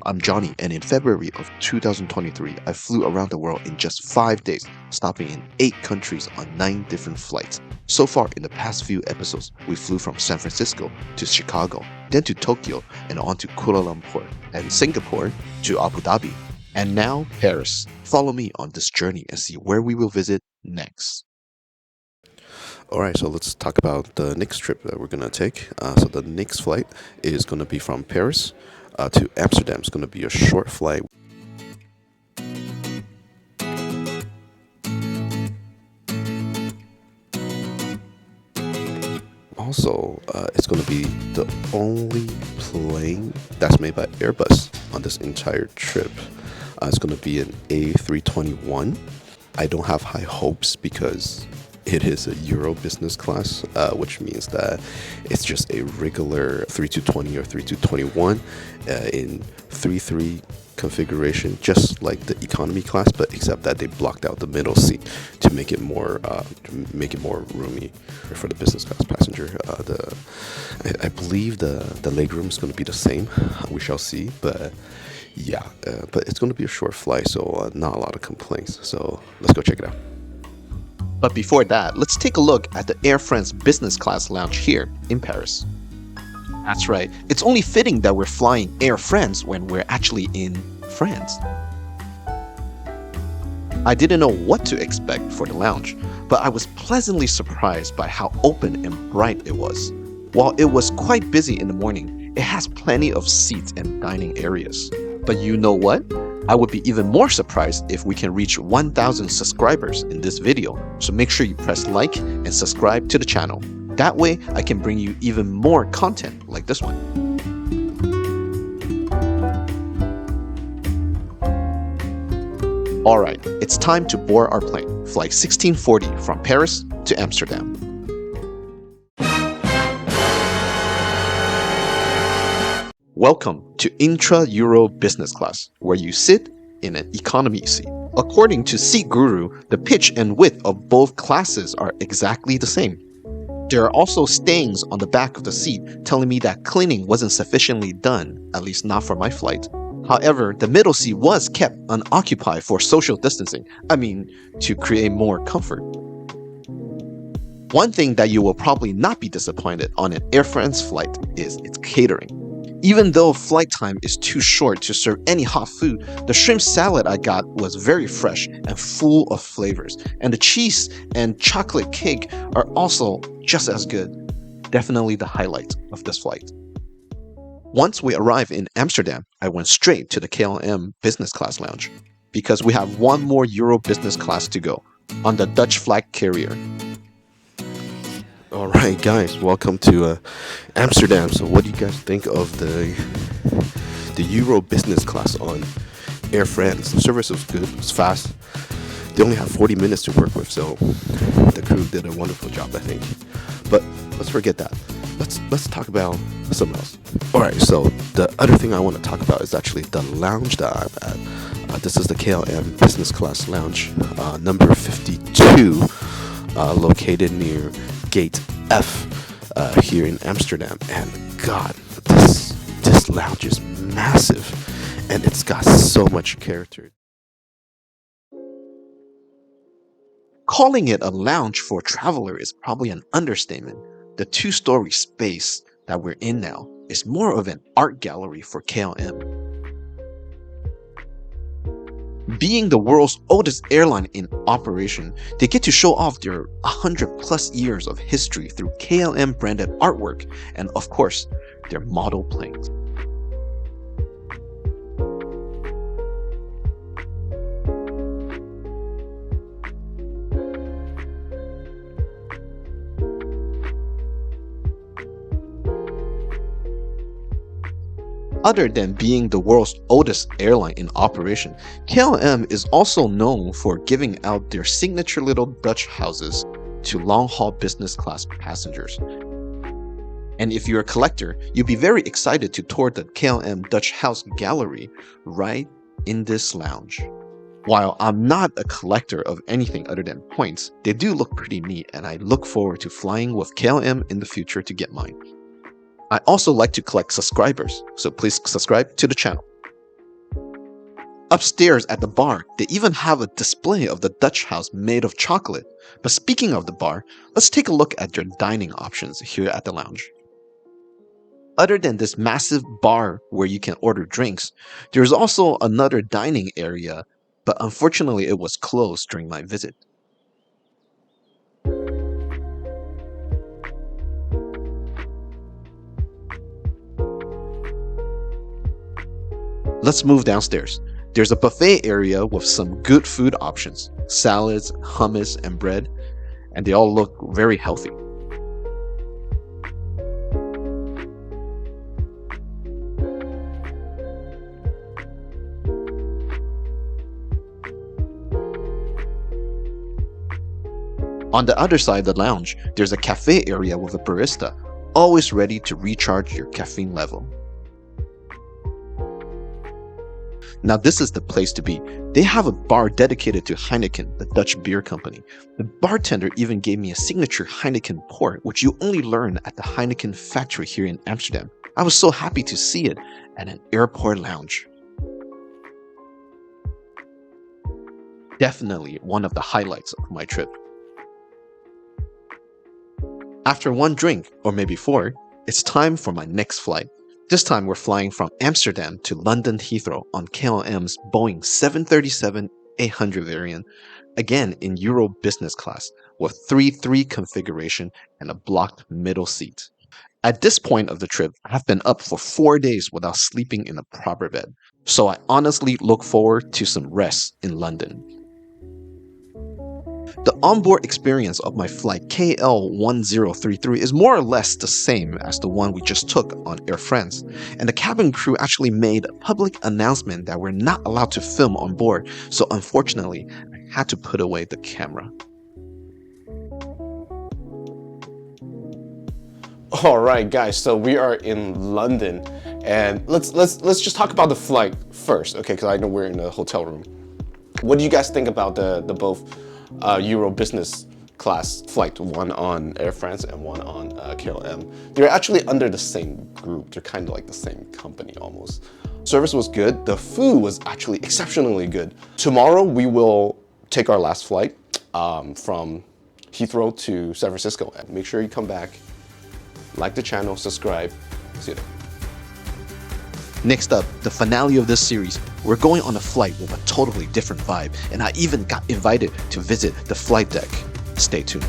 I'm Johnny, and in February of 2023, I flew around the world in just 5 days, stopping in 8 countries on 9 different flights. So far, in the past few episodes, we flew from San Francisco to Chicago, then to Tokyo, and on to Kuala Lumpur, and Singapore to Abu Dhabi, and now Paris. Follow me on this journey and see where we will visit next. Alright, so let's talk about the next trip that we're going to take. So the next flight is going to be from Paris to Amsterdam. It's going to be a short flight. Also, it's going to be the only plane that's made by Airbus on this entire trip. It's going to be an A321. I don't have high hopes because it is a Euro Business Class, which means that it's just a regular 3220 or 3221 in 3-3 configuration, just like the economy class, but except that they blocked out the middle seat to make it more roomy for the business class passenger. I believe the legroom is going to be the same. We shall see, but yeah, but it's going to be a short flight, so not a lot of complaints. So let's go check it out. But before that, let's take a look at the Air France Business Class lounge here in Paris. That's right, it's only fitting that we're flying Air France when we're actually in France. I didn't know what to expect for the lounge, but I was pleasantly surprised by how open and bright it was. While it was quite busy in the morning, it has plenty of seats and dining areas. But you know what? I would be even more surprised if we can reach 1,000 subscribers in this video, so make sure you press like and subscribe to the channel. That way, I can bring you even more content like this one. Alright, it's time to board our plane, flight 1640 from Paris to Amsterdam. Welcome to Intra Europe Business Class, where you sit in an economy seat. According to Seat Guru, the pitch and width of both classes are exactly the same. There are also stains on the back of the seat telling me that cleaning wasn't sufficiently done, at least not for my flight. However, the middle seat was kept unoccupied for social distancing, to create more comfort. One thing that you will probably not be disappointed on an Air France flight is its catering. Even though flight time is too short to serve any hot food, the shrimp salad I got was very fresh and full of flavors, and the cheese and chocolate cake are also just as good. Definitely the highlight of this flight. Once we arrived in Amsterdam, I went straight to the KLM Business Class lounge, because we have one more Euro Business Class to go, on the Dutch flag carrier. Alright guys, welcome to Amsterdam. So what do you guys think of the Euro Business Class on Air France? The service was good, it was fast. They only have 40 minutes to work with, so the crew did a wonderful job, I think. But let's forget that. Let's talk about something else. Alright, so the other thing I want to talk about is actually the lounge that I'm at. This is the KLM Business Class lounge, number 52, located near Gate F here in Amsterdam. And God, this lounge is massive, and it's got so much character. Calling it a lounge for a traveler is probably an understatement. The 2-story space that we're in now is more of an art gallery for KLM. Being the world's oldest airline in operation, they get to show off their 100+ years of history through KLM branded artwork and, of course, their model planes. Other than being the world's oldest airline in operation, KLM is also known for giving out their signature little Dutch houses to long-haul business class passengers. And if you're a collector, you'll be very excited to tour the KLM Dutch House Gallery right in this lounge. While I'm not a collector of anything other than points, they do look pretty neat, and I look forward to flying with KLM in the future to get mine. I also like to collect subscribers, so please subscribe to the channel. Upstairs at the bar, they even have a display of the Dutch house made of chocolate. But speaking of the bar, let's take a look at your dining options here at the lounge. Other than this massive bar where you can order drinks, there's also another dining area, but unfortunately it was closed during my visit. Let's move downstairs. There's a buffet area with some good food options, salads, hummus, and bread, and they all look very healthy. On the other side of the lounge, there's a cafe area with a barista, always ready to recharge your caffeine level. Now this is the place to be. They have a bar dedicated to Heineken, the Dutch beer company. The bartender even gave me a signature Heineken port, which you only learn at the Heineken factory here in Amsterdam. I was so happy to see it at an airport lounge. Definitely one of the highlights of my trip. After one drink, or maybe four, it's time for my next flight. This time we're flying from Amsterdam to London Heathrow on KLM's Boeing 737-800 variant, again in Europe Business Class, with 3-3 configuration and a blocked middle seat. At this point of the trip, I have been up for 4 days without sleeping in a proper bed, so I honestly look forward to some rest in London. The onboard experience of my flight KL1033 is more or less the same as the one we just took on Air France, and the cabin crew actually made a public announcement that we're not allowed to film on board, so unfortunately, I had to put away the camera. All right, guys. So we are in London, and let's just talk about the flight first, okay? Because I know we're in a hotel room. What do you guys think about the both Euro Business Class flight, one on Air France and one on KLM? They're actually under the same group. They're kind of like the same company almost. Service was good. The food was actually exceptionally good. Tomorrow we will take our last flight from Heathrow to San Francisco. And make sure you come back, like the channel, subscribe. See you there. Next up, the finale of this series, we're going on a flight with a totally different vibe, and I even got invited to visit the flight deck. Stay tuned.